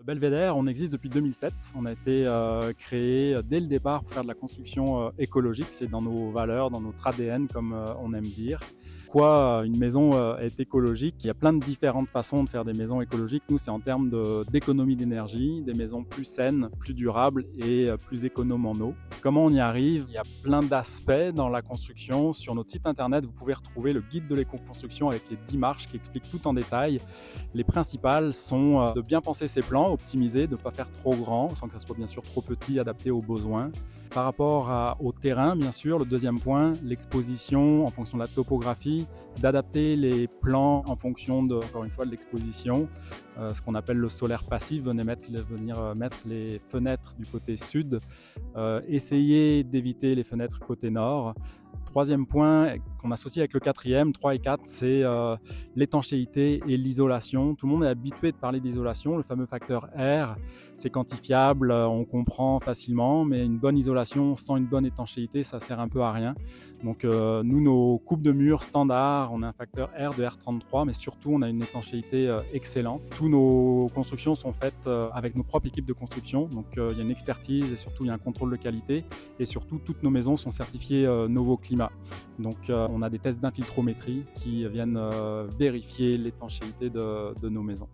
Belvédère, on existe depuis 2007. On a été créé dès le départ pour faire de la construction écologique. C'est dans nos valeurs, dans notre ADN, comme on aime dire. Pourquoi une maison est écologique? Il y a plein de différentes façons de faire des maisons écologiques. Nous, c'est en termes d'économie d'énergie, des maisons plus saines, plus durables et plus économes en eau. Comment on y arrive? Il y a plein d'aspects dans la construction. Sur notre site internet, vous pouvez retrouver le guide de l'éco-construction avec les 10 marches qui expliquent tout en détail. Les principales sont de bien penser ses plans, optimiser, de ne pas faire trop grand, sans que ça soit bien sûr trop petit, adapté aux besoins. Par rapport au terrain, bien sûr, le deuxième point, l'exposition en fonction de la topographie, d'adapter les plans en fonction encore une fois, de l'exposition, ce qu'on appelle le solaire passif, venir mettre les fenêtres du côté sud, essayer d'éviter les fenêtres côté nord. Troisième point qu'on associe avec le quatrième, 3 et 4, c'est l'étanchéité et l'isolation. Tout le monde est habitué de parler d'isolation. Le fameux facteur R, c'est quantifiable, on comprend facilement, mais une bonne isolation sans une bonne étanchéité, ça sert un peu à rien. Donc nous, nos coupes de murs standards, on a un facteur R de R33, mais surtout on a une étanchéité excellente. Tous nos constructions sont faites avec nos propres équipes de construction, donc il y a une expertise et surtout il y a un contrôle de qualité. Et surtout, toutes nos maisons sont certifiées Novo Climat. Donc on a des tests d'infiltrométrie qui viennent vérifier l'étanchéité de nos maisons.